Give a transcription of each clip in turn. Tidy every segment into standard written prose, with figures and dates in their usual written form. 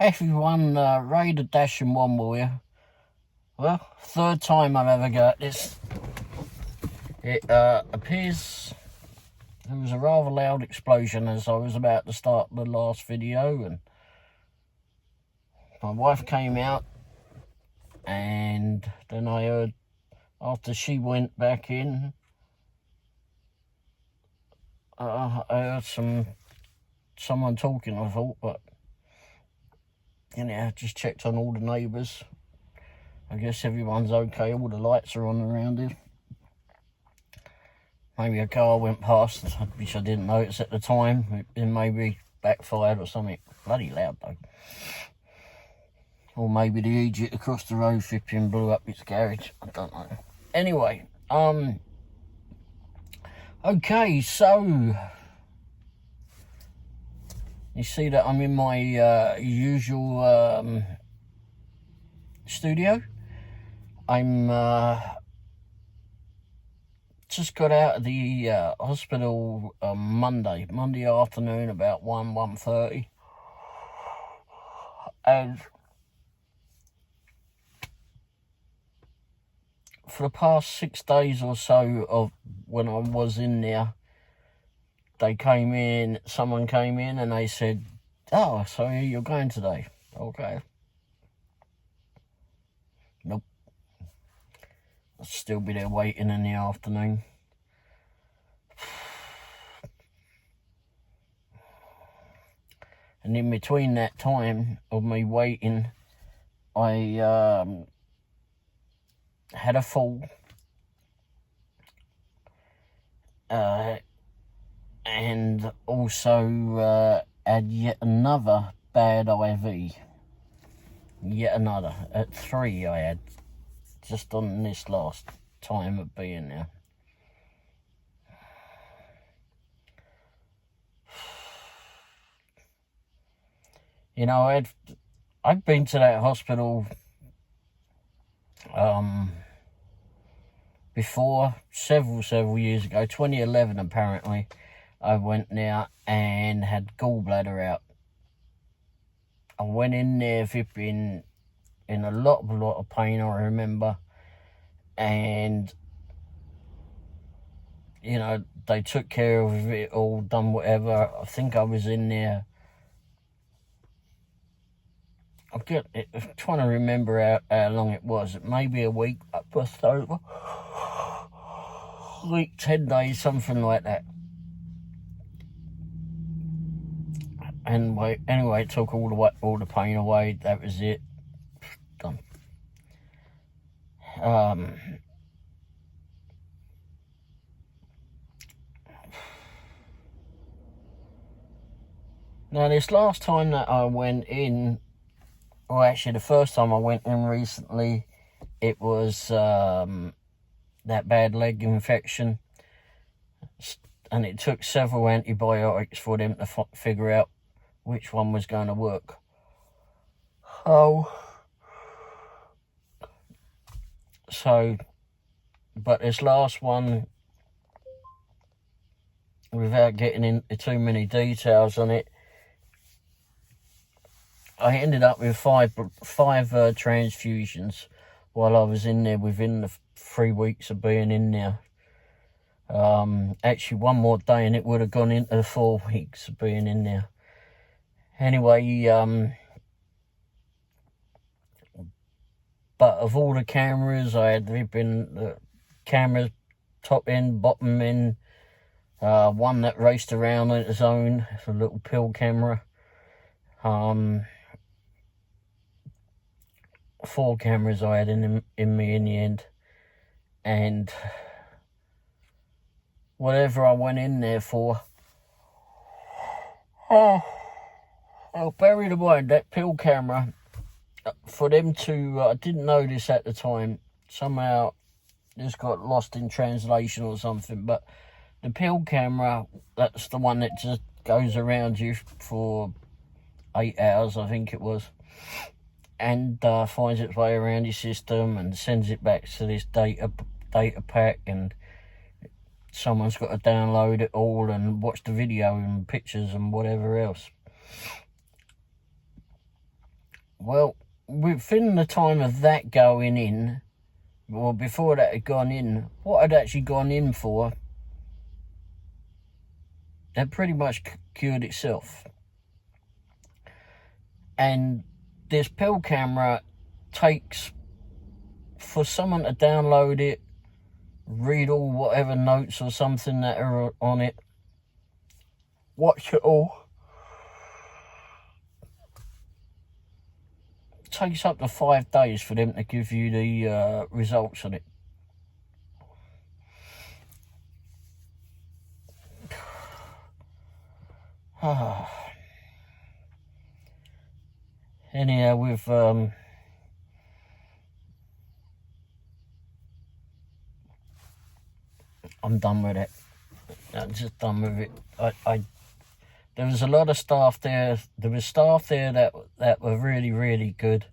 Everyone, Doordash and Womble here. Well, third time I've ever got this. It appears there was a rather loud explosion as I was about to start the last video, and my wife came out, and then I heard, after she went back in, I heard someone talking, I thought, but I just checked on all the neighbours. I guess everyone's okay, all the lights are on around here. Maybe a car went past, which I didn't notice at the time. It maybe backfired or something. Bloody loud though. Or maybe the idiot across the road flipping blew up its garage. I don't know. Anyway, okay, so you see that I'm in my usual studio. I'm just got out of the hospital Monday afternoon about 1:30, and for the past 6 days or so of when I was in there, someone came in and they said, "Oh, so you're going today?" Okay. Nope. I'll still be there waiting in the afternoon. And in between that time of me waiting, I had a fall. And also had yet another bad IV. Yet another. At 3 I had, just on this last time of being there. You know, I've been to that hospital before, several years ago, 2011 apparently. I went there and had gallbladder out. I went in there in a lot of pain, I remember. And, they took care of it all, done whatever. I think I was in there. I'm trying to remember how long it was. Maybe a week, just over. Week, 10 days, something like that. Anyway, it took all the pain away. That was it. Done. Now, this last time that I went in, or actually the first time I went in recently, it was that bad leg infection. And it took several antibiotics for them to figure out which one was going to work. But this last one, without getting into too many details on it, I ended up with five transfusions while I was in there within the 3 weeks of being in there. Actually, one more day and it would have gone into the 4 weeks of being in there. Anyway, but of all the cameras, I had the cameras, top end, bottom end, one that raced around on its own, it's a little pill camera. 4 cameras I had in me in the end, and whatever I went in there for, I'll bury the mind, that pill camera, for them to, I didn't know this at the time, somehow this got lost in translation or something, but the pill camera, that's the one that just goes around you for 8 hours, I think it was, and finds its way around your system and sends it back to this data pack, and someone's got to download it all and watch the video and pictures and whatever else. Well, within the time of that going in, well, before that had gone in, what had actually gone in for had pretty much cured itself. And this pill camera takes, for someone to download it, read all whatever notes or something that are on it, watch it all, it takes up to 5 days for them to give you the results on it. Anyhow, with I'm done with it. I'm just done with it. There was a lot of staff there. There was staff there that were really, really good,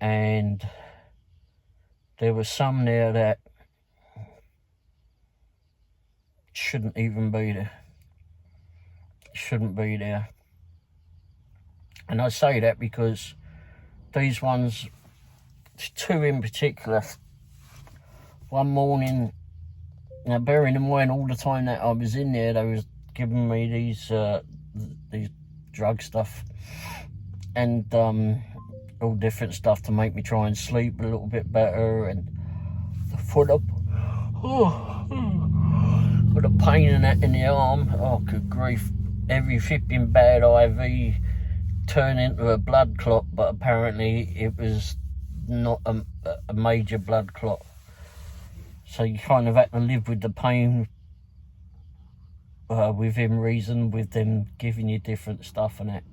and there was some there that shouldn't even be there. Shouldn't be there. And I say that because these ones, two in particular, one morning, now bearing in mind all the time that I was in there, they was giving me these drug stuff and all different stuff to make me try and sleep a little bit better, and the foot up, with a pain in the arm. Oh, good grief. Every flipping bad IV turned into a blood clot, but apparently it was not a major blood clot. So you kind of had to live with the pain within reason, with them giving you different stuff and that.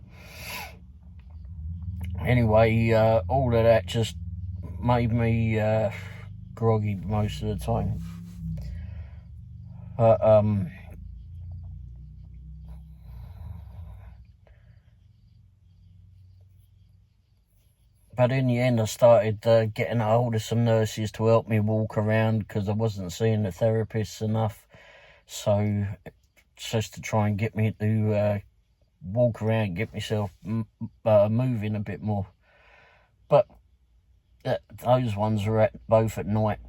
Anyway, all of that just made me groggy most of the time. But in the end, I started getting a hold of some nurses to help me walk around because I wasn't seeing the therapists enough. So just to try and get me to walk around, get myself moving a bit more. But those ones were both at night.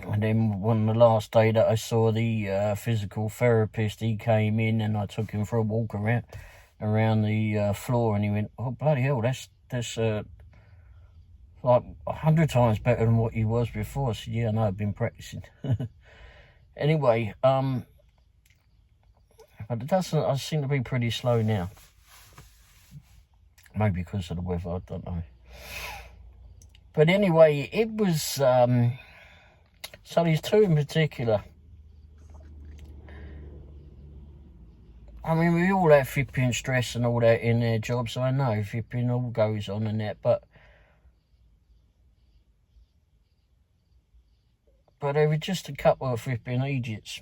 And then on the last day that I saw the physical therapist, he came in and I took him for a walk around the floor, and he went, "Oh, bloody hell, that's like 100 times better than what he was before." I said, "Yeah, I know, I've been practicing." Anyway, but I seem to be pretty slow now. Maybe because of the weather, I don't know. But anyway, it was, so these two in particular, I mean, we all have flipping stress and all that in their jobs, so I know flipping all goes on and that, but they were just a couple of flipping idiots.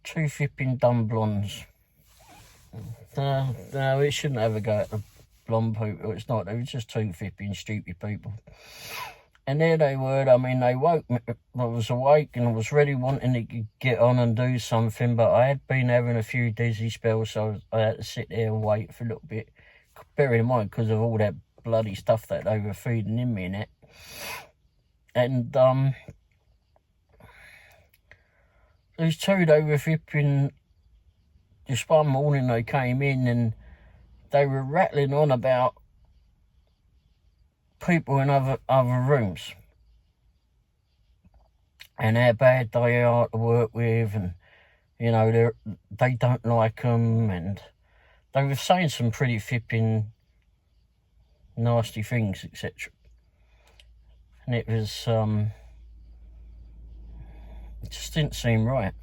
Two flipping dumb blondes. No, it shouldn't ever go at the blonde people. It's not. They were just two flipping stupid people. And there they were. I mean, they woke me. I was awake and I was ready, wanting to get on and do something, but I had been having a few dizzy spells, so I had to sit there and wait for a little bit. Bear in mind, because of all that bloody stuff that they were feeding in me and that. And these two, they were flipping. Just one morning they came in and they were rattling on about people in other rooms and how bad they are to work with, and you know they don't like them, and they were saying some pretty flipping nasty things, etc. And it was it just didn't seem right.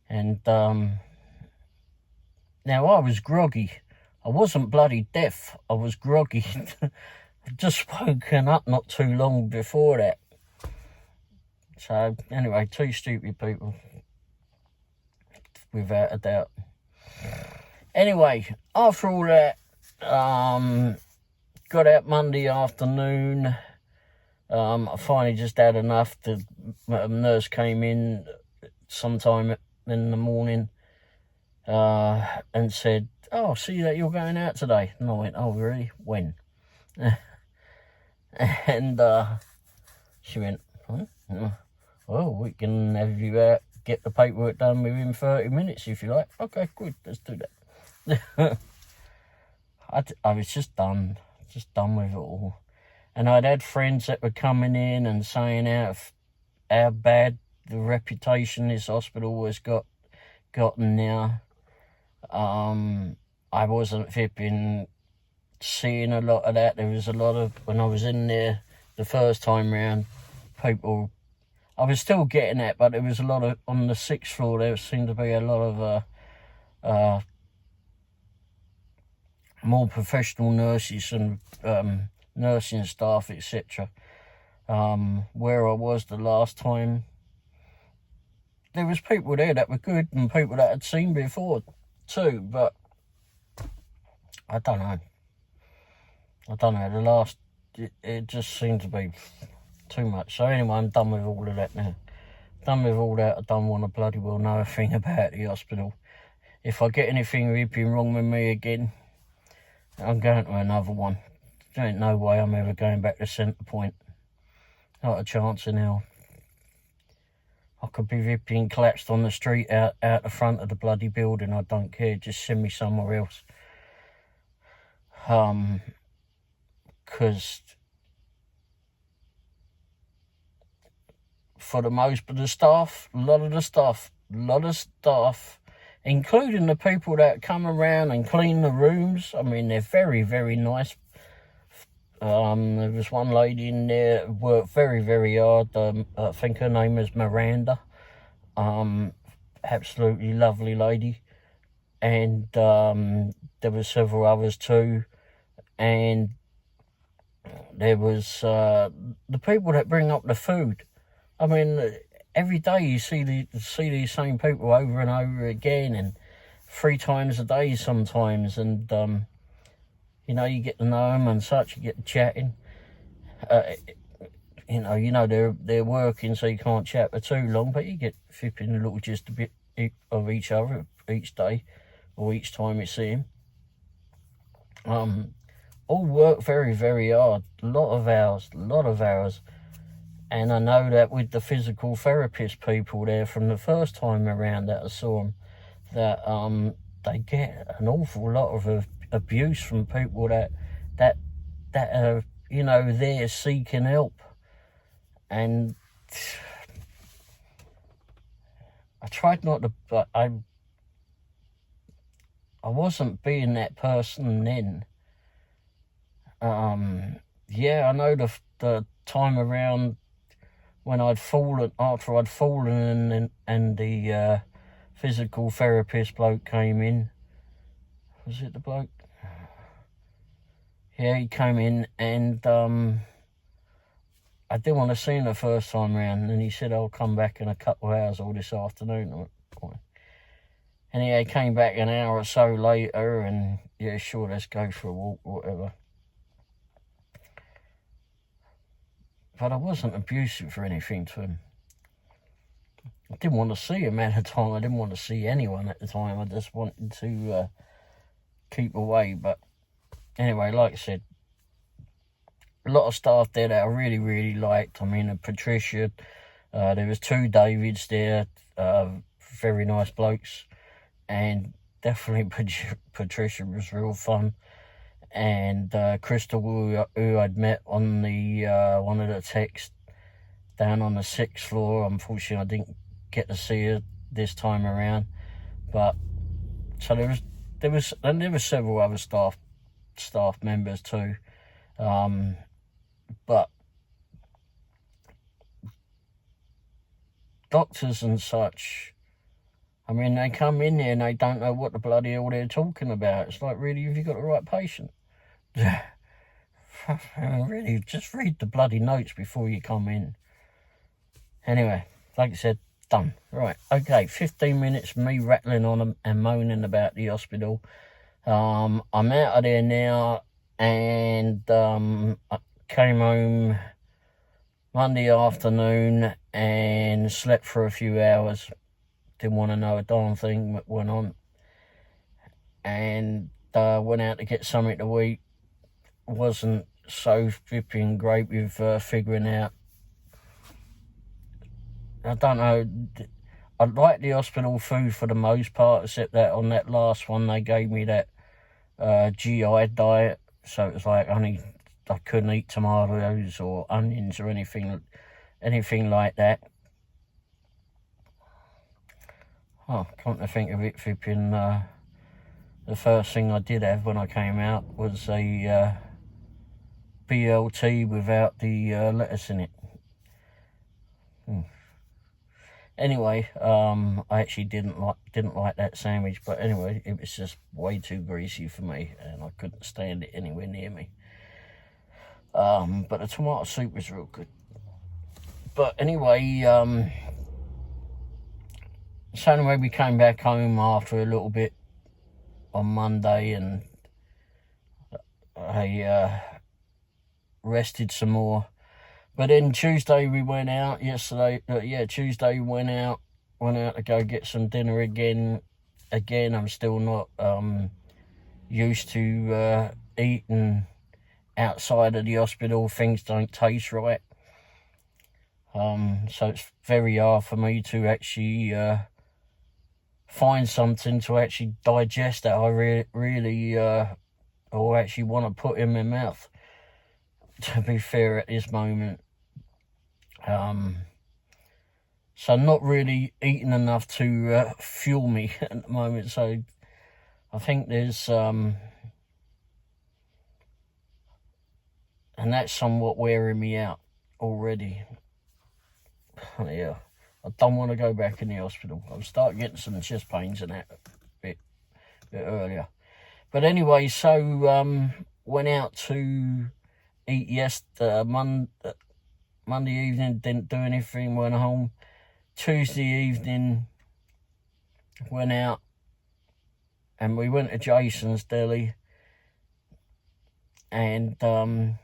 And now I was groggy. I wasn't bloody deaf. I was groggy. I'd just woken up not too long before that. So anyway, two stupid people, without a doubt. Anyway, after all that, got out Monday afternoon. I finally just had enough. The nurse came in sometime in the morning and said, "Oh, see that you're going out today." And I went, "Oh, really? When?" And she went, "Well, we can have you out, get the paperwork done within 30 minutes if you like." Okay, good, let's do that. I was just done with it all. And I'd had friends that were coming in and saying how bad the reputation this hospital has gotten now. I wasn't seeing a lot of that. There was a lot of, when I was in there the first time round, people, I was still getting that, but there was a lot of, on the 6th floor, there seemed to be a lot of more professional nurses and nursing staff, etc. Where I was the last time, there was people there that were good and people that I'd seen before too, but I don't know. It just seemed to be too much. So anyway, I'm done with all of that now. Done with all that. I don't want to bloody well know a thing about the hospital. If I get anything ripping wrong with me again, I'm going to another one. There ain't no way I'm ever going back to Centre Point. Not a chance in hell. I could be ripping collapsed on the street out the front of the bloody building. I don't care. Just send me somewhere else. Because for the most of the staff, a lot of staff, including the people that come around and clean the rooms, I mean, they're very, very nice. There was one lady in there who worked very, very hard. I think her name is Miranda. Absolutely lovely lady. And there were several others too. And there was the people that bring up the food. I mean, every day you see these same people over and over again, and 3 times a day sometimes. And you know, you get to know them and such. You get chatting. You know they're working, so you can't chat for too long. But you get flipping a little just a bit of each other each day or each time you see them. All work very, very hard. A lot of hours. And I know that with the physical therapist people there from the first time around that I saw them, that they get an awful lot of abuse from people that are, you know, there seeking help. And I tried not to, but I wasn't being that person then. Yeah, I know the time around when after I'd fallen and the physical therapist bloke came in. Was it the bloke? Yeah, he came in and I didn't want to see him the first time round, and he said, "I'll come back in a couple of hours or this afternoon." And he came back an hour or so later, and yeah, sure, let's go for a walk or whatever. But I wasn't abusive or anything to him. I didn't want to see him at the time. I didn't want to see anyone at the time. I just wanted to keep away. But anyway, like I said, a lot of staff there that I really, really liked. I mean, Patricia, there was 2 Davids there, very nice blokes. And definitely Patricia was real fun. And Crystal, who I'd met on the one of the texts down on the 6th floor. Unfortunately, I didn't get to see her this time around. But so there was several other staff members too. But doctors and such, I mean, they come in there and they don't know what the bloody hell they're talking about. It's like, really, have you got the right patient? Really, just read the bloody notes before you come in. Anyway, like I said, done. Right, okay, 15 minutes me rattling on and moaning about the hospital. I'm out of there now, and I came home Monday afternoon and slept for a few hours. didn't want to know a darn thing that went on. And went out to get something to eat. Wasn't so flipping great with figuring out. I don't know. I like the hospital food for the most part, except that on that last one they gave me that GI diet, so it was like I couldn't eat tomatoes or onions or anything like that. Oh, come to think of it, flipping, the first thing I did have when I came out was a BLT without the lettuce in it. Anyway, I actually didn't like that sandwich, but anyway, it was just way too greasy for me, and I couldn't stand it anywhere near me. But the tomato soup was real good. But anyway, so anyway, we came back home after a little bit on Monday, and I rested some more. But then Tuesday we went out. Tuesday we went out to go get some dinner again. I'm still not used to eating outside of the hospital. Things don't taste right. So it's very hard for me to actually find something to actually digest that I really or actually want to put in my mouth, to be fair, at this moment. So I'm not really eating enough to fuel me at the moment, so I think there's and that's somewhat wearing me out already. Yeah, I don't want to go back in the hospital. I'll start getting some chest pains and that a bit earlier. But anyway, so went out to eat yesterday, Monday evening, didn't do anything, went home. Tuesday evening, went out, and we went to Jason's Deli, and the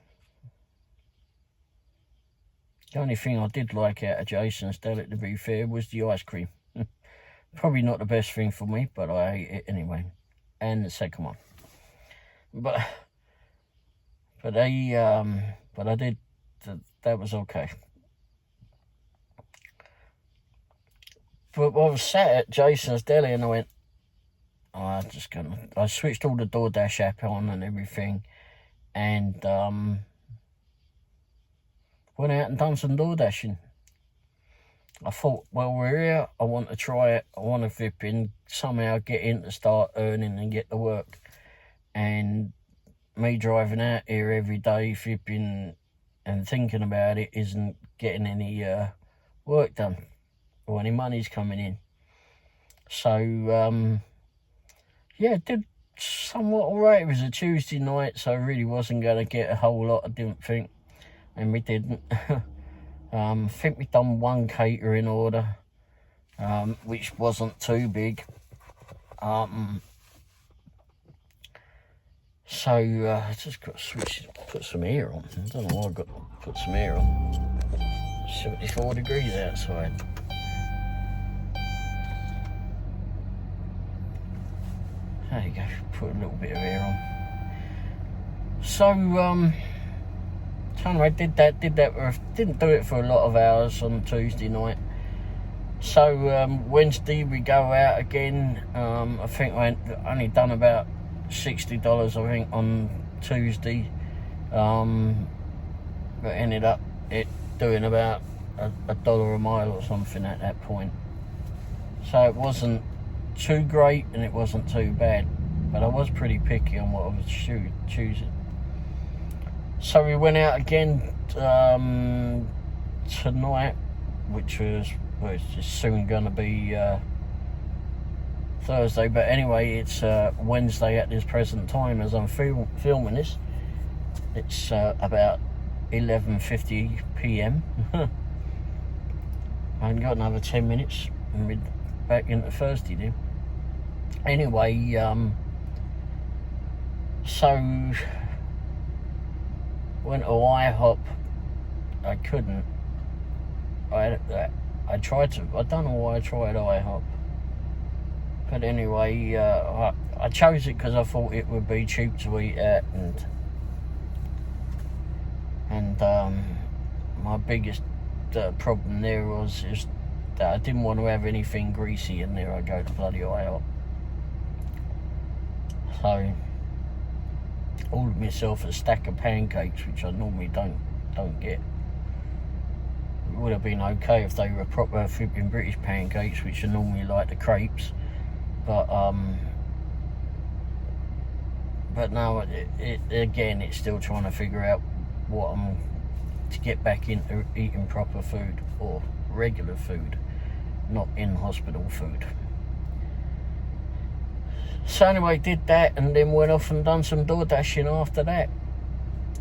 only thing I did like out of Jason's Deli, to be fair, was the ice cream. Probably not the best thing for me, but I ate it anyway. And the second one. But I did, that was okay. But I was sat at Jason's Deli and I went, I switched all the Doordash app on and everything, and went out and done some Doordashing. I thought, well, we're here, I want to try it, I want to flipping somehow get in to start earning and get to work. And me driving out here every day, flipping and thinking about it, isn't getting any work done or any money's coming in. So, did somewhat alright. It was a Tuesday night, so I really wasn't going to get a whole lot, I didn't think. And we didn't. I think we done one catering order, which wasn't too big. So I just got to put some air on. I don't know why I got to put some air on. 74 degrees outside. There you go, put a little bit of air on. So, anyway, did that, didn't do it for a lot of hours on Tuesday night. So, Wednesday we go out again. I think I only done about $60, I think, on Tuesday. But ended up doing about $1 a mile or something at that point. So it wasn't too great and it wasn't too bad, but I was pretty picky on what I was choosing. So we went out again tonight, which was just soon going to be Thursday, but anyway, it's Wednesday at this present time as I'm filming this. It's about 11:50 p.m. I got another 10 minutes and we're back into Thursday then. Anyway, so went to IHOP. I couldn't. I tried to. I don't know why I tried IHOP. But anyway, I chose it because I thought it would be cheap to eat at, and my biggest problem there was that I didn't want to have anything greasy in there. I go to bloody awhile. So ordered myself a stack of pancakes, which I normally don't get. It would have been okay if they were proper flipping British pancakes, which are normally like the crepes. But now again, it's still trying to figure out what to get back into eating proper food, or regular food, not in hospital food. So anyway, did that, and then went off and done some Doordashing after that.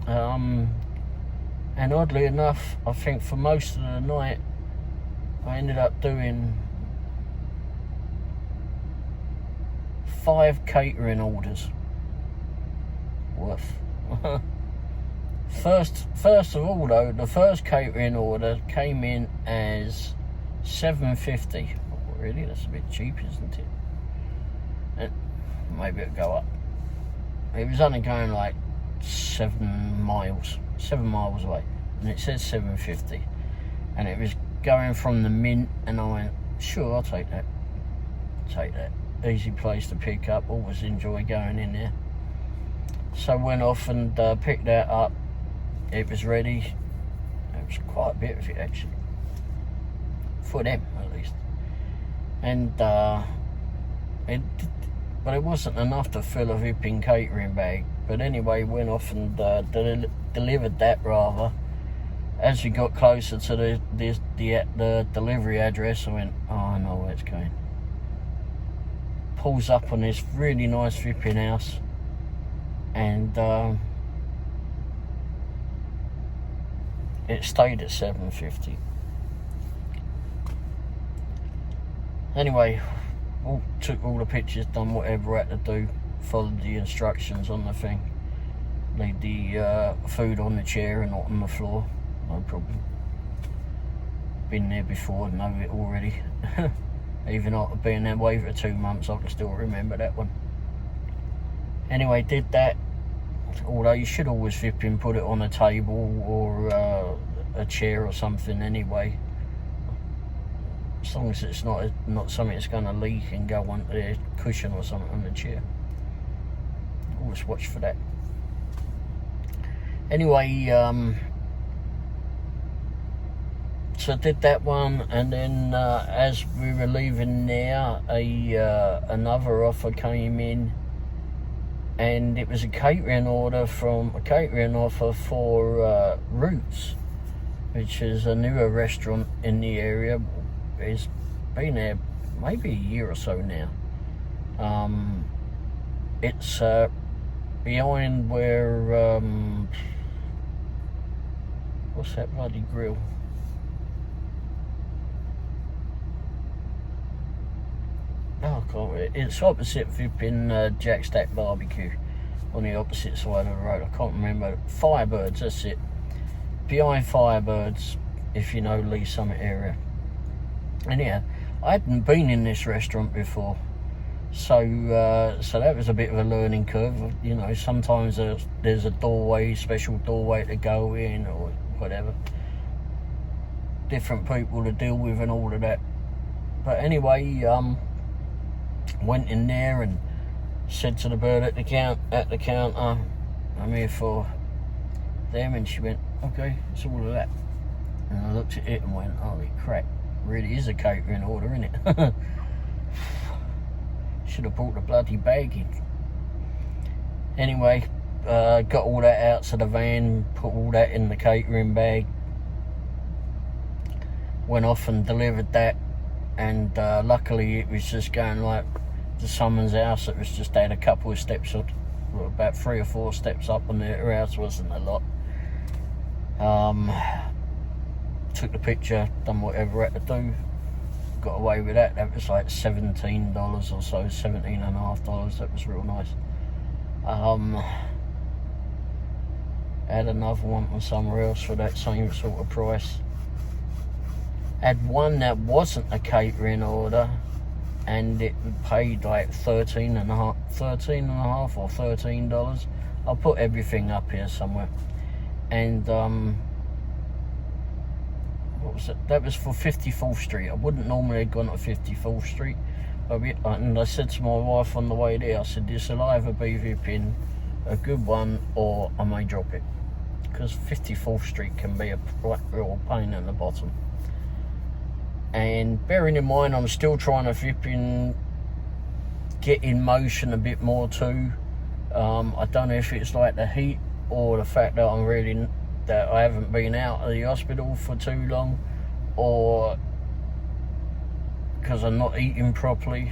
And oddly enough, I think for most of the night, I ended up doing 5 catering orders worth. First of all though, the first catering order came in as $7.50. Oh, really? That's a bit cheap, isn't it? And maybe it'll go up. It was only going like 7 miles away, and it says $7.50, and it was going from the Mint, and I went, sure, I'll take that. Easy place to pick up, always enjoy going in there. So went off and picked that up. It was ready. It was quite a bit of it actually, for them at least. And but it wasn't enough to fill a whipping catering bag. But anyway, went off and delivered that rather. As we got closer to the delivery address, I went, oh, I know where it's going. Pulls up on this really nice whipping house, and it stayed at $7.50. Anyway, took all the pictures, done whatever I had to do, followed the instructions on the thing. Leave the food on the chair and not on the floor, no problem. Been there before, know it already. Even after being that way for 2 months, I can still remember that one. Anyway, did that. Although you should always flipping put it on a table or a chair or something anyway. As long as it's not something that's going to leak and go onto the cushion or something on the chair. Always watch for that. Anyway, so I did that one, and then as we were leaving there, another offer came in, and it was a catering offer for Roots, which is a newer restaurant in the area. It's been there maybe a year or so now. It's behind where what's that bloody grill? Oh, I can't remember. It's opposite flipping Jack Stack Barbecue, on the opposite side of the road. I can't remember. Firebirds, that's it. Behind Firebirds, if you know Lee Summit area. Anyhow, I hadn't been in this restaurant before, so that was a bit of a learning curve. You know, sometimes there's a special doorway to go in or whatever. Different people to deal with and all of that. But anyway, went in there and said to the bird at the counter, I'm here for them, and she went, okay, it's all of that. And I looked at it and went, holy crap, really is a catering order, isn't it? Should have brought the bloody bag in. Anyway, got all that out to the van, put all that in the catering bag, went off and delivered that, and luckily it was just going like to someone's house. It was just had a couple of steps up, about 3 or 4 steps up, and their house wasn't a lot. Took the picture, done whatever I had to do, got away with that. That was like $17 or so, $17.50. That was real nice. Had another one from somewhere else for that same sort of price. Had one that wasn't a catering order, and it paid like $13 or $13. I'll put everything up here somewhere. And what was it? That was for 54th Street. I wouldn't normally have gone to 54th Street, and I said to my wife on the way there, I said, this will either be vipping a good one or I may drop it, because 54th Street can be a real pain in the bottom. And bearing in mind, I'm still trying to get in motion a bit more too. I don't know if it's like the heat or the fact that I haven't been out of the hospital for too long, or because I'm not eating properly.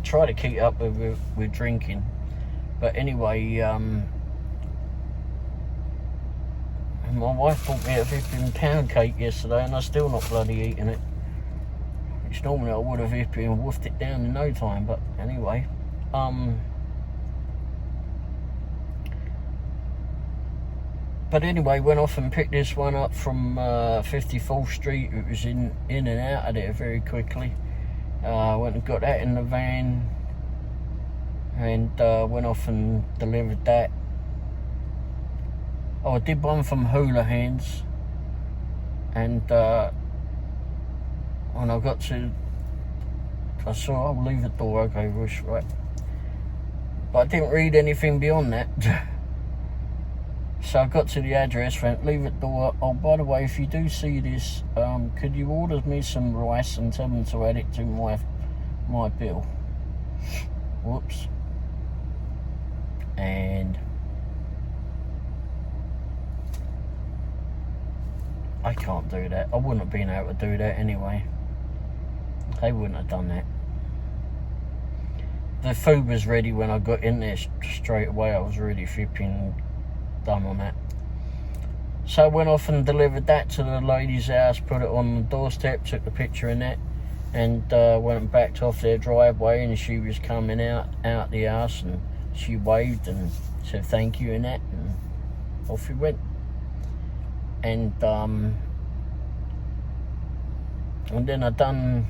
Try to keep up with drinking, but anyway, my wife bought me a 15-pound cake yesterday, and I'm still not bloody eating it. Which normally I would have woofed it down in no time, but anyway, but anyway, went off and picked this one up from 54th Street. It was in and out of there very quickly. Went and got that in the van, and went off and delivered that. Oh, I did one from Hula Hands, and when I got to, I saw, I'll leave the door, okay, Rush, right. But I didn't read anything beyond that. So I got to the address, went, leave it door. Oh, by the way, if you do see this, could you order me some rice and tell them to add it to my bill? Whoops. And I can't do that. I wouldn't have been able to do that anyway. They wouldn't have done that. The food was ready when I got in there straight away. I was really flipping done on that. So I went off and delivered that to the lady's house, put it on the doorstep, took the picture in that, and went and backed off their driveway, and she was coming out the house, and she waved and said thank you and that, and off we went. And then I done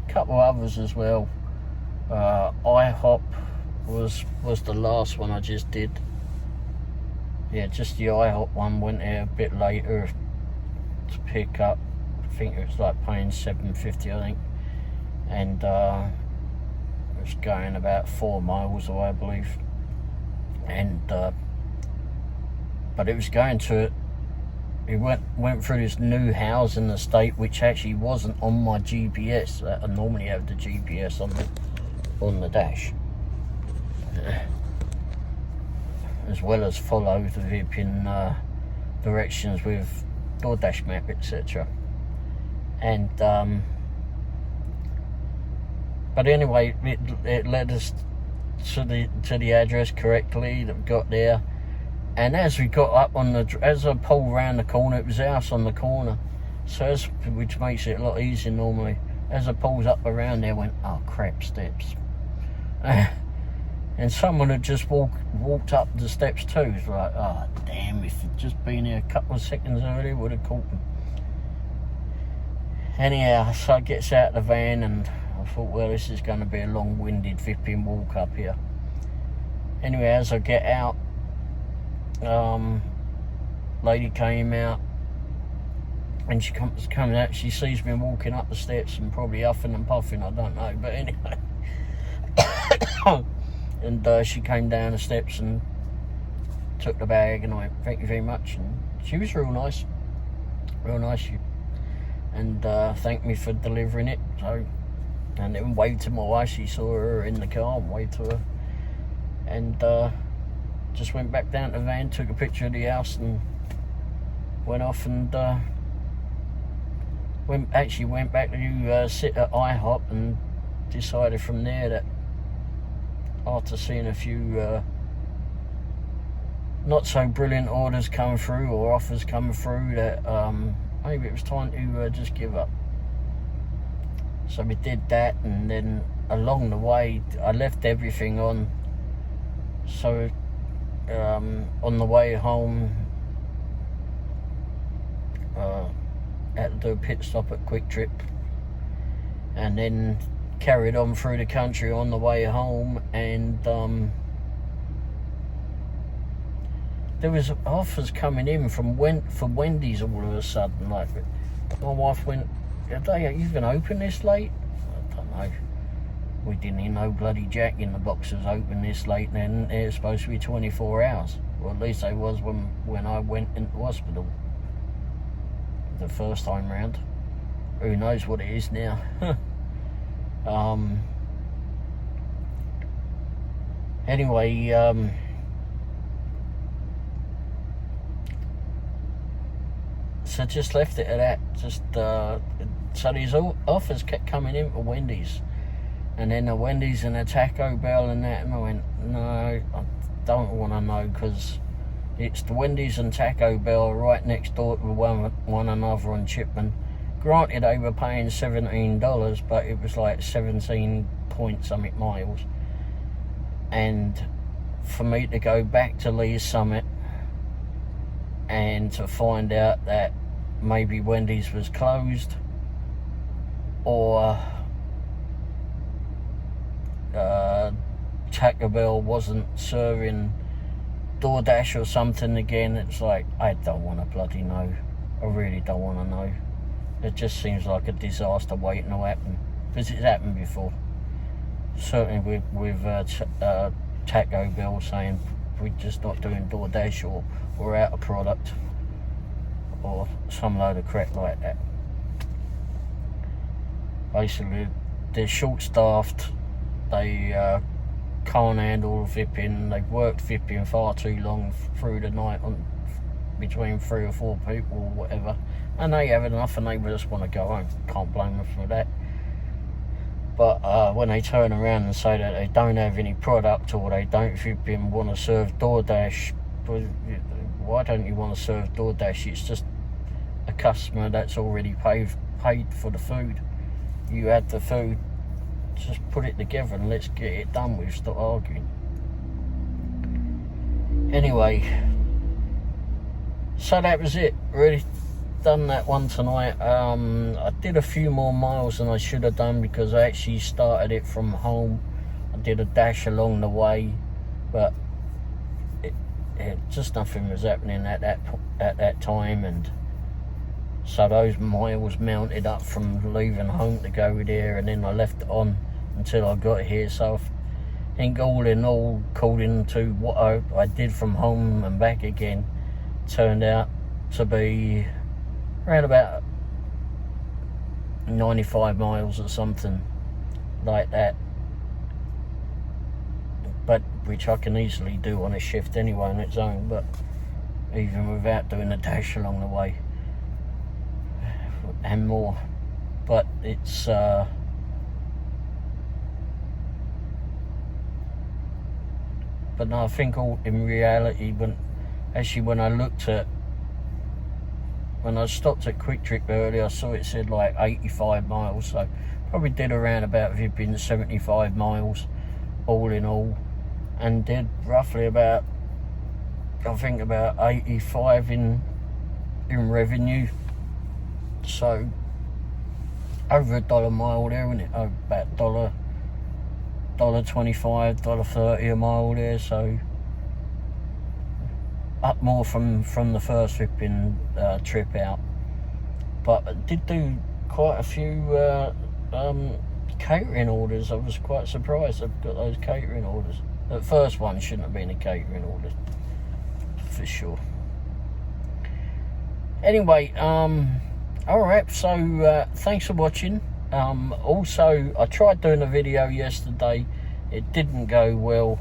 a couple of others as well. IHOP was the last one I just did. Yeah, just the IHOP one. Went there a bit later to pick up. I think it was like paying $7.50, I think, and it was going about 4 miles away, I believe. And but it was going to. It went through this new housing estate, which actually wasn't on my GPS. I normally have the GPS on the dash, as well as follow the vipping directions with Doordash map, etc. And but anyway, it led us to the address correctly that we got there. And as we got up as I pulled around the corner, it was a house on the corner, so which makes it a lot easier normally. As I pulled up around there, I went, oh crap, steps. And someone had just walked up the steps too. It's like, oh damn, if it'd just been here a couple of seconds earlier, would have caught them. Anyhow, so I gets out of the van, and I thought, well, this is going to be a long-winded vipping walk up here. Anyway, as I get out, lady came out, and she comes coming out. She sees me walking up the steps and probably huffing and puffing, I don't know, but anyway. And she came down the steps and took the bag, and I went, thank you very much. And she was real nice, and thanked me for delivering it. So, and then waved to my wife. She saw her in the car and waved to her, and just went back down to the van, took a picture of the house, and went off and went back to sit at IHOP, and decided from there that after seeing a few not so brilliant orders come through or offers come through, that maybe it was time to just give up. So we did that, and then along the way I left everything on, so on the way home had to do a pit stop at Quick Trip, and then carried on through the country on the way home, and there was offers coming in from Wendy's all of a sudden. Like, my wife went, "Are they even open this late?" I don't know. We didn't even know bloody Jack in the Box was open this late, and then they're supposed to be 24 hours. Well, at least they was when I went into hospital the first time round. Who knows what it is now? Anyway, so just left it at that. Just so these offers kept coming in for Wendy's, and then the Wendy's and the Taco Bell and that, and I went, no, I don't want to know, because it's the Wendy's and Taco Bell right next door to one another on Chipman. Granted, they were paying $17, but it was like 17 point something miles. And for me to go back to Lee's Summit and to find out that maybe Wendy's was closed, or Taco Bell wasn't serving Doordash or something again, it's like, I don't want to bloody know. I really don't want to know. It just seems like a disaster waiting to happen, because it's happened before. Certainly with Taco Bell saying we're just not doing Doordash, or we're out of product, or some load of crap like that. Basically, they're short-staffed. They can't handle vipping. They've worked vipping far too long through the night on between 3 or 4 people or whatever, and they have enough and they just want to go home. Can't blame them for that. But when they turn around and say that they don't have any product, or they don't vipping want to serve Doordash, why don't you want to serve Doordash? It's just a customer that's already paid for the food. You had the food, just put it together and let's get it done with. Stop arguing. Anyway, so that was it. Really done that one tonight. I did a few more miles than I should have done, because I actually started it from home. I did a dash along the way, but just nothing was happening at that time, and so those miles mounted up from leaving home to go there, and then I left it on until I got here. So I think all in all, according to what I did from home and back again, turned out to be around about 95 miles or something like that, but which I can easily do on a shift anyway on its own, but even without doing a dash along the way and more. But it's but no, I think in reality, when I stopped at Quick Trip earlier, I saw it said like 85 miles, so probably did around about 75 miles all in all, and did roughly about, I think about 85 in revenue. So over $1 a mile there, isn't it? Oh, about $1.25, $1.30 a mile there, so up more from the first trip out. But I did do quite a few catering orders. I was quite surprised I've got those catering orders. The first one shouldn't have been a catering order, for sure. Anyway, alright, so thanks for watching. Also, I tried doing a video yesterday. It didn't go well.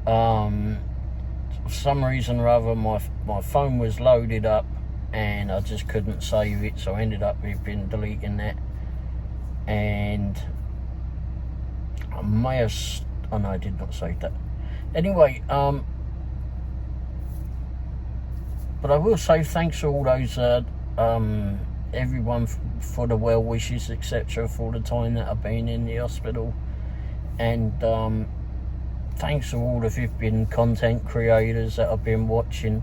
For some reason or other, my phone was loaded up and I just couldn't save it, so I ended up deleting that. And I may have, oh no, I did not save that. Anyway, but I will say thanks to all those everyone for the well wishes, etc., for the time that I've been in the hospital, and thanks to all the 15 content creators that I've been watching.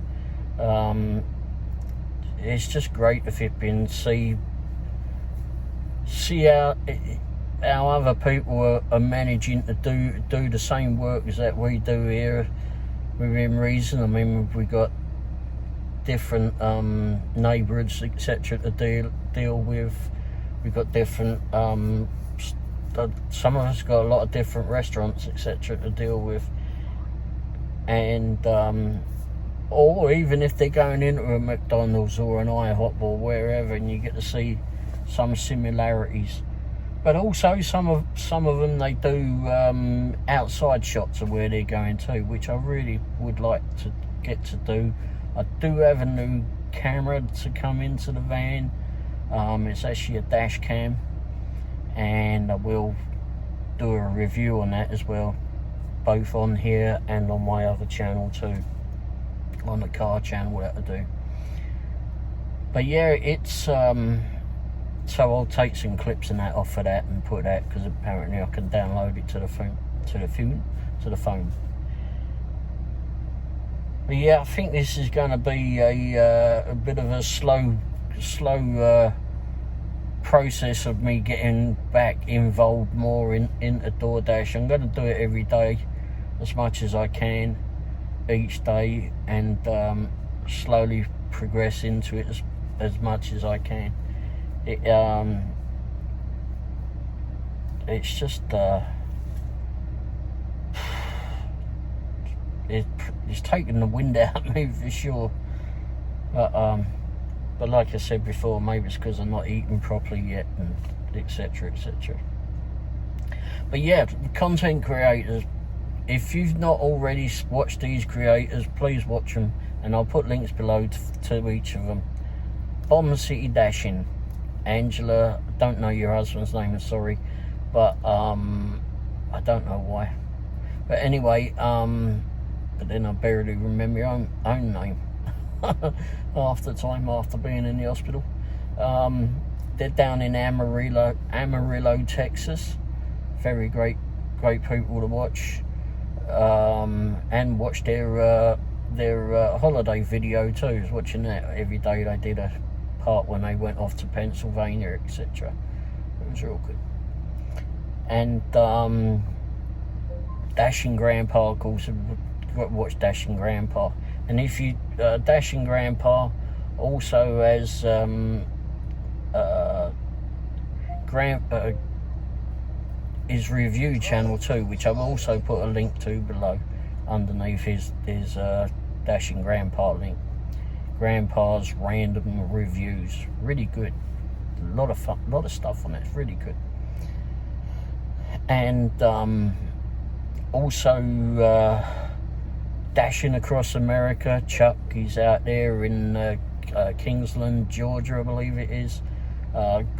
It's just great to see how how other people are managing to do the same work as that we do here within reason. I mean, we got different neighbourhoods, etc. to deal with. We've got different some of us got a lot of different restaurants, etc. to deal with, and or even if they're going into a McDonald's or an IHOP or wherever, and you get to see some similarities. But also some of them, they do outside shots of where they're going to, which I really would like to get to do. I do have a new camera to come into the van. It's actually a dash cam, and I will do a review on that as well, both on here and on my other channel too, on the car channel that I do. But yeah, it's so I'll take some clips and that off of that and put that, because apparently I can download it to the phone. But yeah, I think this is going to be a bit of a slow process of me getting back involved more into Doordash. I'm going to do it every day, as much as I can each day, and slowly progress into it as much as I can. It's just it's taking the wind out of me for sure. But like I said before, maybe it's because I'm not eating properly yet, and etc. But yeah, content creators, if you've not already watched these creators, please watch them, and I'll put links below to each of them. Bomb City Dashing, Angela, I don't know your husband's name, I'm sorry, but I don't know why. But anyway, but then I barely remember your own name half the time after being in the hospital. They're down in Amarillo, Texas. Very great people to watch, and watch their holiday video too. I was watching that every day. They did a part when they went off to Pennsylvania, etc. It was real good. And Dashing Grandpa, of course, watch Dashing Grandpa. And if you Dashing Grandpa also has his review channel too, which I've also put a link to below underneath his Dashing Grandpa link. Grandpa's random reviews, really good. A lot of fun, a lot of stuff on it. It's really good. And also Dashing Across America, Chuck, he's out there in Kingsland, Georgia, I believe it is.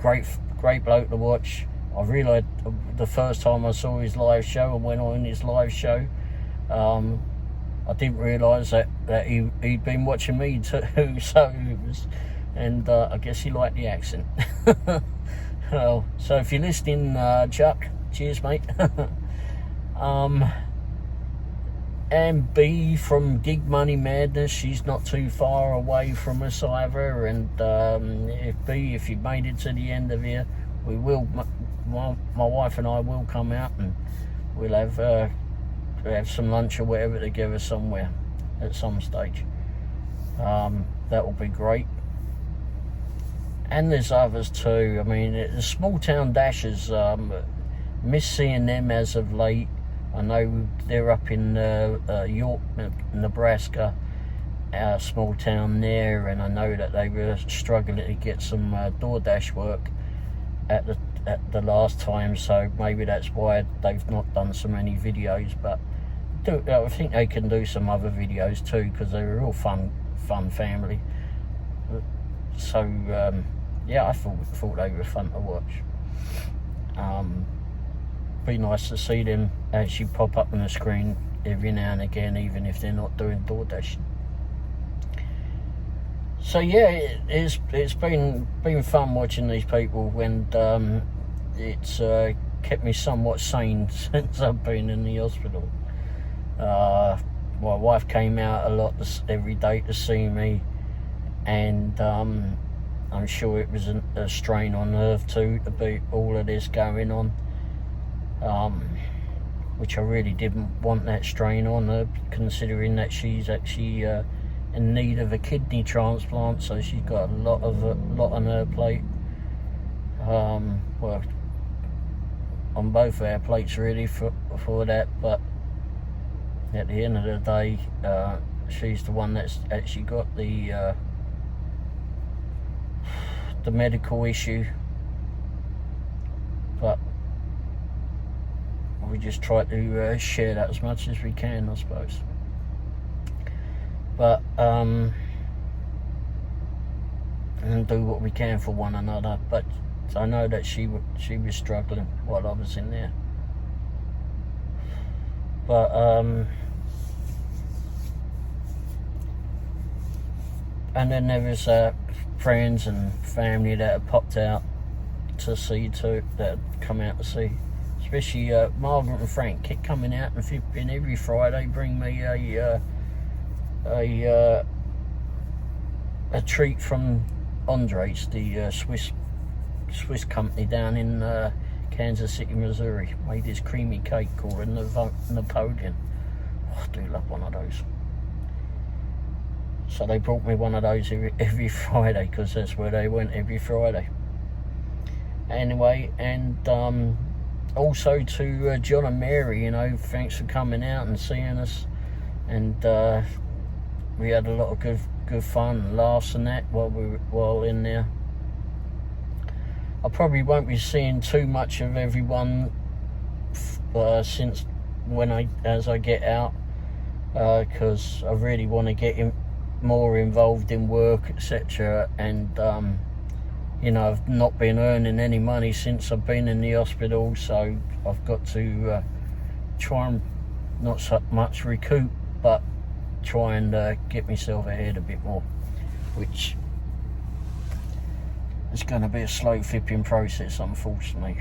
Great bloke to watch. I realised the first time I saw his live show and went on his live show, I didn't realise that he'd been watching me too, so it was, and I guess he liked the accent. So if you're listening, Chuck, cheers, mate. And B from Gig Money Madness, she's not too far away from us either. And if you've made it to the end of here, we will. My wife and I will come out and we'll have some lunch or whatever together somewhere at some stage. That will be great. And there's others too. I mean, the small town dashers, miss seeing them as of late. I know they're up in York, Nebraska, a small town there, and I know that they were struggling to get some Doordash work at the last time, so maybe that's why they've not done so many videos. But I think they can do some other videos too, because they're a real fun family. So yeah, I thought they were fun to watch. Be nice to see them actually pop up on the screen every now and again, even if they're not doing Doordash. So yeah, it's been fun watching these people, and it's kept me somewhat sane since I've been in the hospital. My wife came out a lot every day to see me, and I'm sure it was a strain on her too, to be all of this going on. which I really didn't want that strain on her, considering that she's actually in need of a kidney transplant, so she's got a lot on her plate. Well, on both our plates really for that, but at the end of the day, she's the one that's actually got the medical issue. But we just try to share that as much as we can, I suppose. But and do what we can for one another. But I know that she was struggling while I was in there. But and then there was friends and family that had popped out to see too, that had come out to see. Especially Margaret and Frank kept coming out and flipping every Friday bring me a treat from Andres, the Swiss company down in Kansas City, Missouri. Made this creamy cake called a Napoleon. Oh, I do love one of those. So they brought me one of those every Friday, because that's where they went every Friday. Anyway, and also to John and Mary, you know, thanks for coming out and seeing us, and we had a lot of good fun and laughs and that while in there. I probably won't be seeing too much of everyone since as I get out, because I really want to get more involved in work, etc. And you know, I've not been earning any money since I've been in the hospital, so I've got to try and not so much recoup, but try and get myself ahead a bit more, which is going to be a slow flipping process, unfortunately.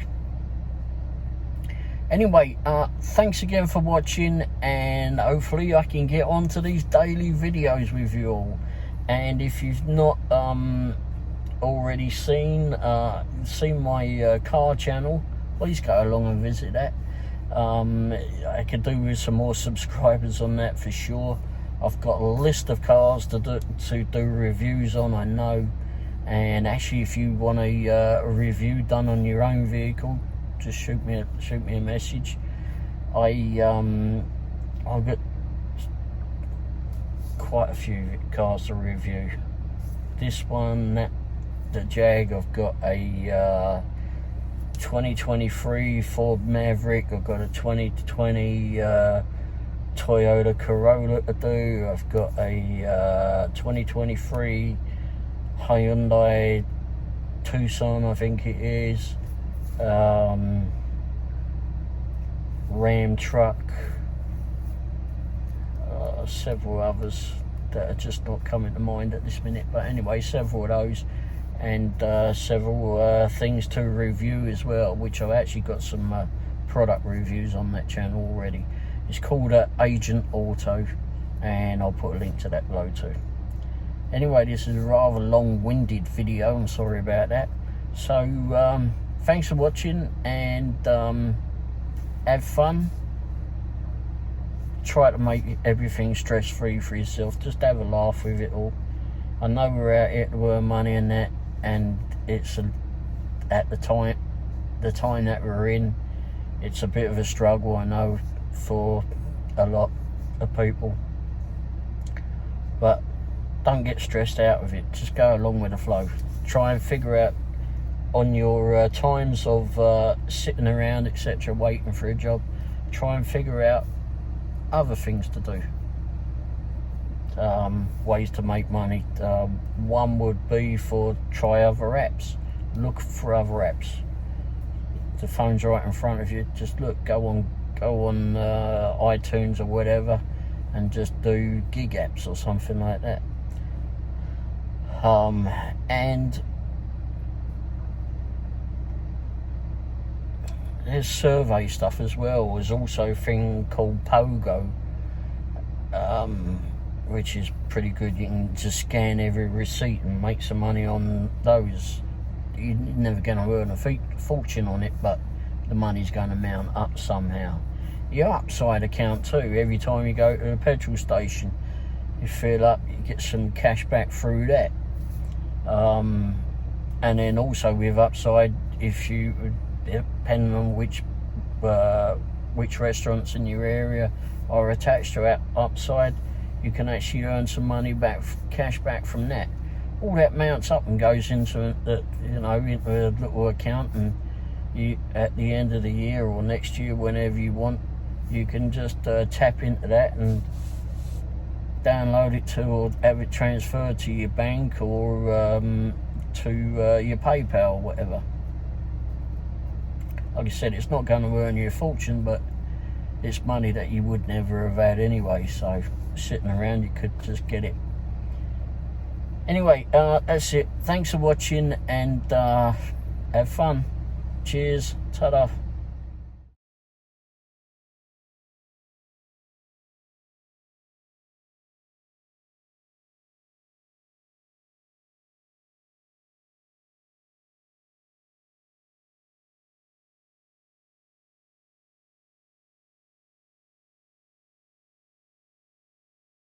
Anyway, thanks again for watching, and hopefully I can get on to these daily videos with you all. And if you've not already seen my car channel, please go along and visit that. I could do with some more subscribers on that for sure. I've got a list of cars to do reviews on, I know. And actually, if you want a review done on your own vehicle, just shoot me a message. I've got quite a few cars to review. This one, the Jag, I've got a 2023 Ford Maverick. I've got a 2020 Toyota Corolla to do. I've got a 2023 Hyundai Tucson, I think it is. Ram truck, several others that are just not coming to mind at this minute, but anyway, several of those, and several things to review as well, which I've actually got some product reviews on that channel already. It's called Agent Auto, and I'll put a link to that below too. Anyway, this is a rather long-winded video, I'm sorry about that. So thanks for watching, and have fun. Try to make everything stress-free for yourself. Just have a laugh with it all. I know we're out here to earn money and that, and it's at the time that we're in, it's a bit of a struggle, I know, for a lot of people. But don't get stressed out with it. Just go along with the flow. Try and figure out on your times of sitting around, etc., waiting for a job, try and figure out other things to do, ways to make money. One would be try other apps. Look for other apps. The phone's right in front of you. Just look. Go on iTunes or whatever, and just do gig apps or something like that. And there's survey stuff as well. There's also a thing called Pogo, which is pretty good. You can just scan every receipt and make some money on those. You're never going to earn a fortune on it, but the money's going to mount up somehow. Your upside account too, every time you go to the petrol station, you fill up, you get some cash back through that. And then also with upside, if you, depending on which restaurants in your area are attached to upside, you can actually earn some money back, cash back from that. All that mounts up and goes into into a little account, and you, at the end of the year or next year, whenever you want, you can just tap into that and download it to, or have it transferred to your bank or to your PayPal or whatever. Like I said, it's not going to earn you a fortune, but it's money that you would never have had anyway, so sitting around, you could just get it. Anyway, that's it. Thanks for watching, and have fun. Cheers. Ta-da.